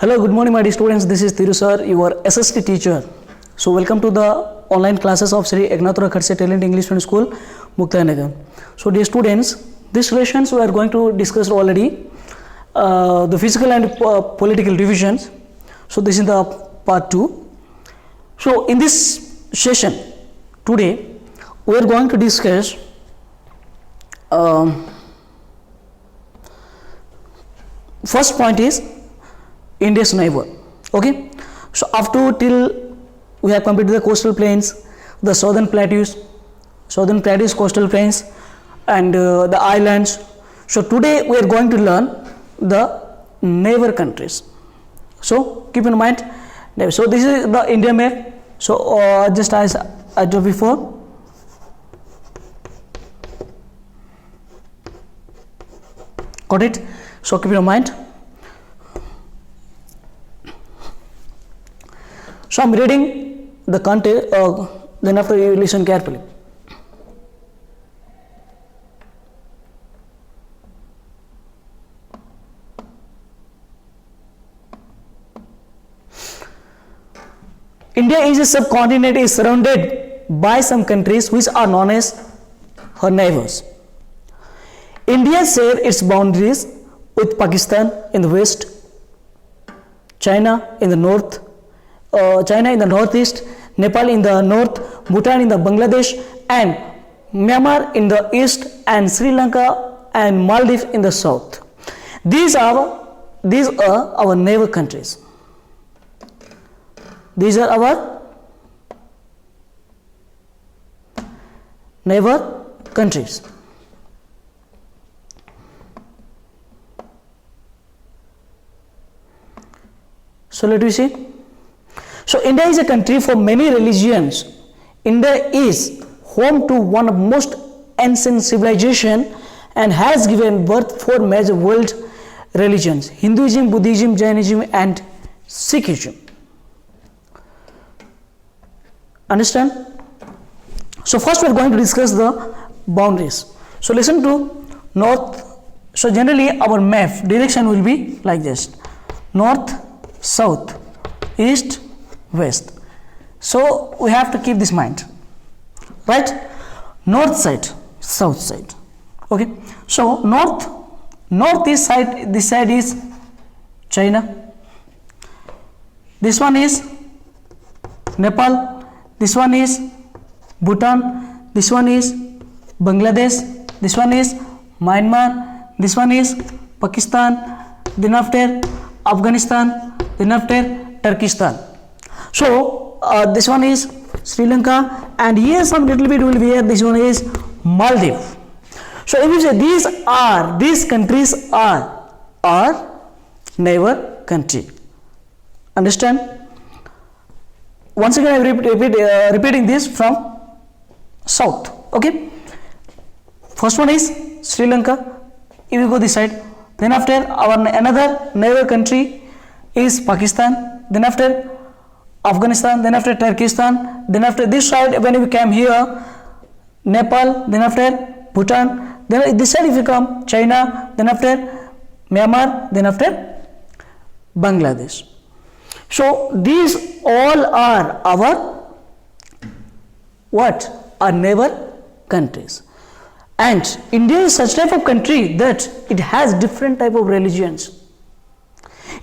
Hello, good morning my dear students. This is Thiru sir, your SST teacher. So welcome to the online classes of Sri Egnathura Khadse Talent English Medium School, Muktanagar. So dear students, these sessions we are going to discuss already the physical and political divisions. So this is the part 2. So in this session today we are going to discuss first point is India's neighbor. Okay, so up to till we have completed the coastal plains, the southern plateaus coastal plains, and the islands. So today we are going to learn the neighbor countries. So keep in mind. So this is the India map. So just as I told before. Got it? So keep in mind. So I am reading the content, then after you listen carefully. India is a subcontinent, is surrounded by some countries which are known as her neighbors. India shares its boundaries with Pakistan in the west, China in the north, China in the northeast, Nepal in the north, Bhutan in the Bangladesh, and Myanmar in the east, and Sri Lanka and Maldives in the south. These are our neighbor countries. These are our neighbor countries. So let me see. So India is a country for many religions. India is home to one of most ancient civilization and has given birth for major world religions: Hinduism, Buddhism, Jainism, and Sikhism. Understand? So first we are going to discuss the boundaries. So listen to north. So generally our map direction will be like this: north, south, east, west. So we have to keep this in mind, right? North side, south side. Okay. So northeast side, this side is China. This one is Nepal. This one is Bhutan. This one is Bangladesh. This one is Myanmar. This one is Pakistan. Then after Afghanistan. Then after Turkestan. So this one is Sri Lanka, and here some little bit will be here. This one is Maldives. So if you say these countries are neighbor country. Understand? Once again I am repeating this from south. Okay. First one is Sri Lanka. If you go this side, then after our another neighbor country is Pakistan. Then after Afghanistan, then after Turkestan, then after this side when we came here, Nepal, then after Bhutan, then this side if you come, China, then after Myanmar, then after Bangladesh. So these all are our our neighbor countries. And India is such type of country that it has different type of religions.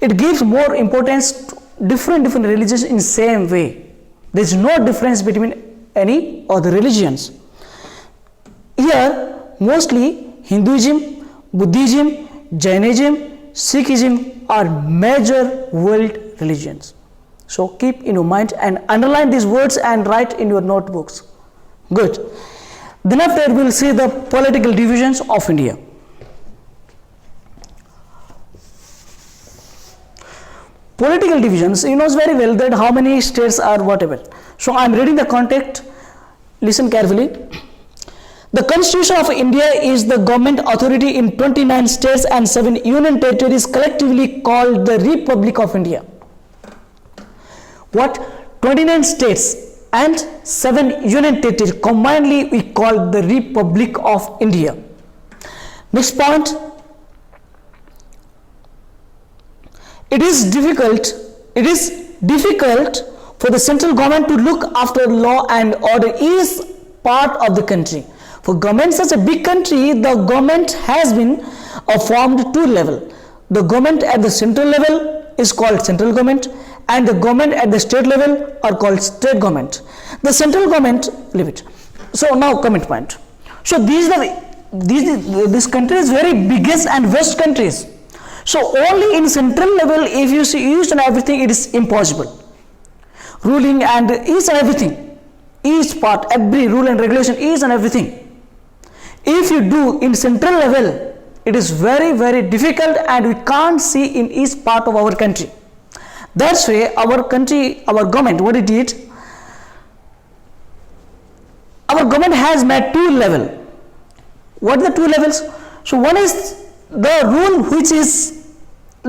It gives more importance to different religions in same way. There is no difference between any other religions. Here mostly Hinduism, Buddhism, Jainism, Sikhism are major world religions. So keep in your mind and underline these words and write in your notebooks. Good. Then after we will see the political divisions of India. Political divisions, you know very well that how many states are whatever. So I am reading the context. Listen carefully. The Constitution of India is the government authority in 29 states and 7 union territories, collectively called the Republic of India. What? 29 states and 7 union territories combinedly we call the Republic of India. Next point. it is difficult for the central government to look after law and order is part of the country. For government such a big country, the government has been formed two level. The government at the central level is called central government, and the government at the state level are called state government. The central government, leave it. So now comment point. So this country is very biggest and vast countries. So only in central level, if you see each and everything, it is impossible. Ruling and each and everything, each part, every rule and regulation, each and everything. If you do in central level, it is very, very difficult, and we can't see in each part of our country. That's why our country, our government, what it did, our government has made two levels. What are the two levels? So one is the rule which is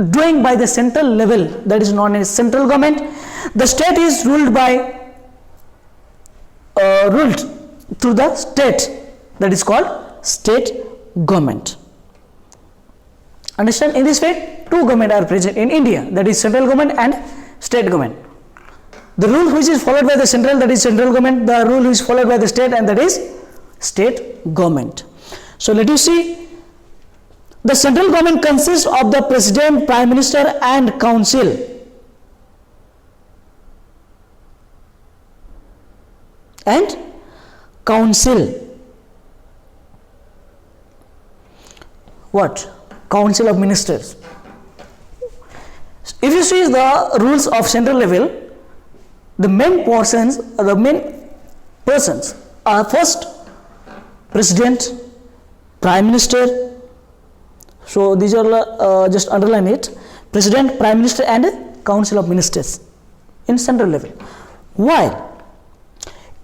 doing by the central level, that is known as central government. The state is ruled through the state, that is called state government. Understand? In this way, two governments are present in India, that is central government and state government. The rule which is followed by the central, that is central government. The rule which is followed by the state, and that is state government. So let you see, the central government consists of the president, prime minister and council. And council. What? Council of ministers. If you see the rules of central level, the main persons are first president, prime minister. So these are just underline it: president, prime minister and council of ministers in central level. While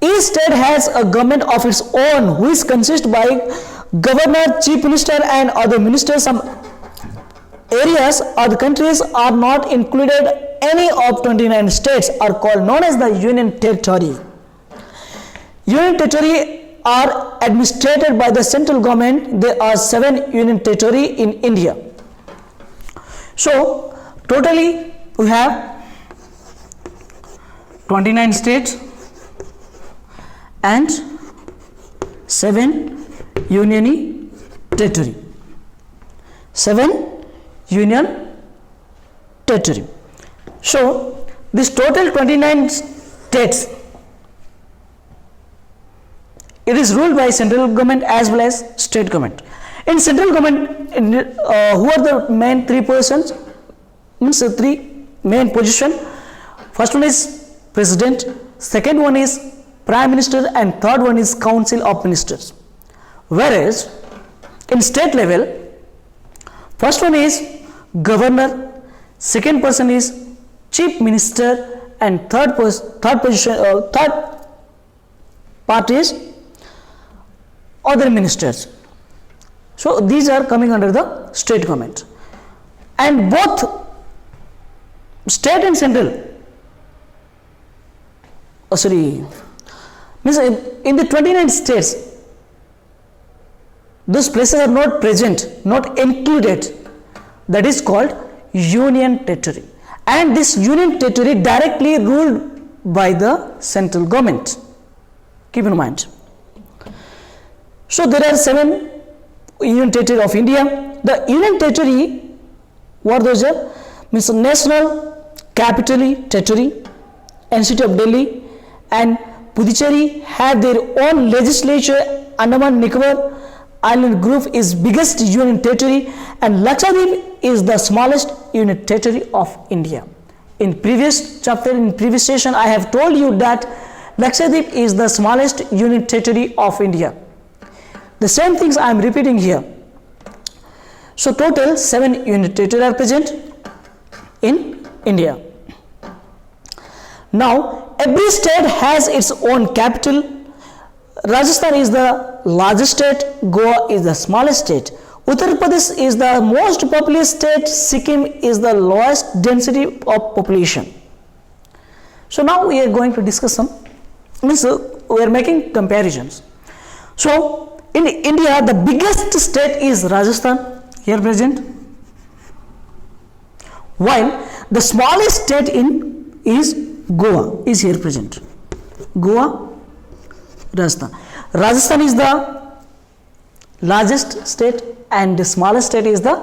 each state has a government of its own, which consists by governor, chief minister and other ministers. Some areas or the countries are not included any of 29 states are called known as the union territory. Union territory are administered by the central government. There are 7 union territory in India. So totally we have 29 states and 7 union territory. 7 union territory. So this total 29 states, it is ruled by central government as well as state government. In central government, who are the main 3 persons? Means 3 main position. First one is president, second one is prime minister, and third one is council of ministers. Whereas in state level, first one is governor, second person is chief minister, and third part is other ministers. So these are coming under the state government, and both state and central means in the 29 states, those places are not present, not included. That is called union territory, and this union territory directly ruled by the central government. Keep in mind. So there are 7 union territory of India. The union territory, what those are? Means national capital territory, NCT of Delhi and Puducherry have their own legislature. Andaman Nicobar Island Group is biggest union territory, and Lakshadweep is the smallest union territory of India. In previous chapter, in previous session, I have told you that Lakshadweep is the smallest union territory of India. The same things I am repeating here. So total 7 union territory are present in India. Now every state has its own capital. Rajasthan is the largest state, Goa is the smallest state, Uttar Pradesh is the most populous state, Sikkim is the lowest density of population. So now we are going to discuss some, we are making comparisons. So in India, the biggest state is Rajasthan, here present, while The smallest state in is Goa, is here present. Goa, Rajasthan. Rajasthan is the largest state and the smallest state is the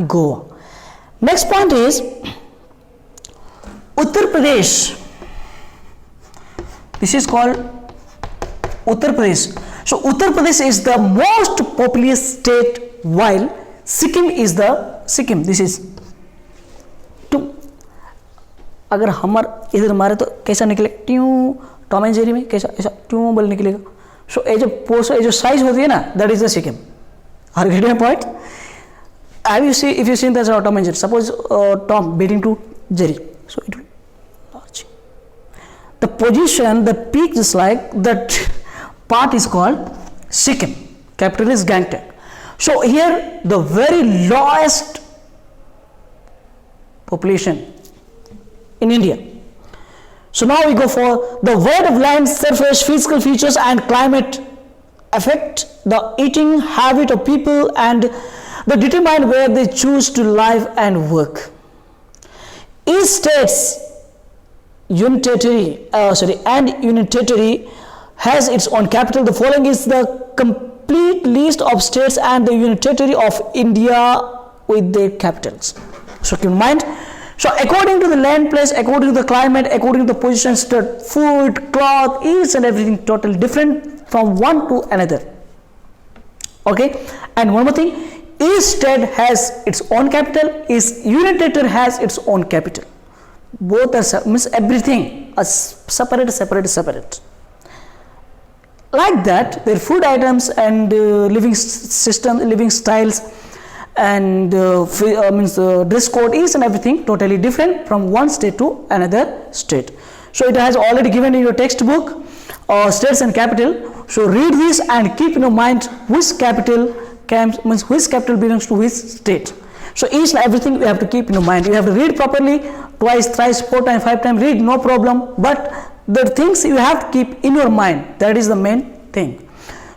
Goa. Next point is Uttar Pradesh. This is called Uttar Pradesh. So Uttar Pradesh is the most populous state while Sikkim is the Sikkim. This is two. अगर हमार इधर मारे तो कैसा निकले ट्यू Tom and Jerry में कैसा ऐसा ट्यू बल निकलेगा. सो ये जो पोस्ट ये जो साइज होती है ना that is the Sikkim. Are getting my point? Have you see if you seen that Tom and Jerry? Suppose Tom beating to Jerry, so it will large. The position, the peak is like that part is called Sikkim. Capital is Gangtok. So here the very lowest population in India. So now we go for the weight of land surface, physical features and climate affect the eating habit of people and they determine where they choose to live and work. Each state's union territory has its own capital. The following is the complete list of states and the union territory of India with their capitals. So keep in mind. So according to the land place, according to the climate, according to the positions, the food, cloth, each and everything totally different from one to another. Okay, and one more thing. Each state has its own capital, each union territory has its own capital. Both are means everything are separate. Like that, their food items and living system, living styles, and dress code is and everything totally different from one state to another state. So it has already given in your textbook states and capital. So read this and keep in your mind which capital which capital belongs to which state. So each and everything we have to keep in your mind. You have to read properly twice, thrice, 4 times, 5 times. Read, no problem. But the things you have to keep in your mind. That is the main thing.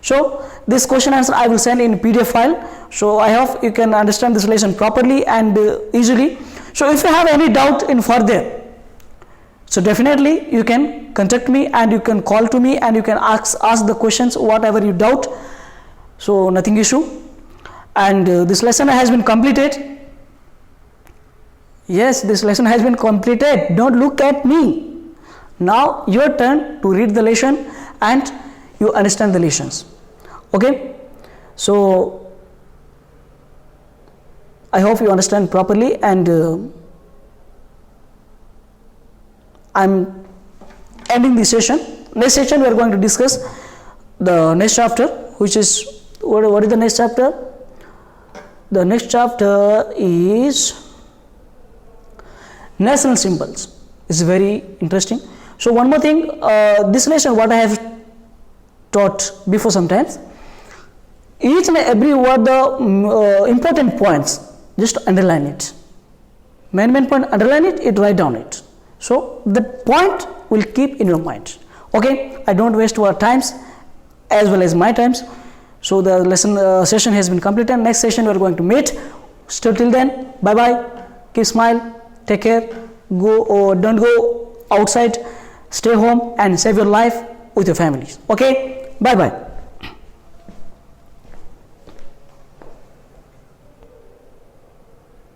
So this question answer I will send in PDF file. So I hope you can understand this lesson properly and easily. So if you have any doubt in further, so definitely you can contact me and you can call to me and you can ask the questions whatever you doubt. So nothing issue. And this lesson has been completed. Yes, this lesson has been completed. Don't look at me. Now your turn to read the lesson and you understand the lessons. Okay. So I hope you understand properly and I'm ending this session. Next session we are going to discuss the next chapter, which is what is the next chapter? The next chapter is national symbols. It's very interesting. So one more thing, this lesson what I have taught before sometimes, each and every word the important points, just underline it. Main point, underline it, write down it. So the point will keep in your mind. Okay, I don't waste our times as well as my times. So the lesson session has been completed. Next session we are going to meet. Still till then, bye bye. Keep smile. Take care. Go or don't go outside. Stay home and save your life with your families. Okay, bye bye.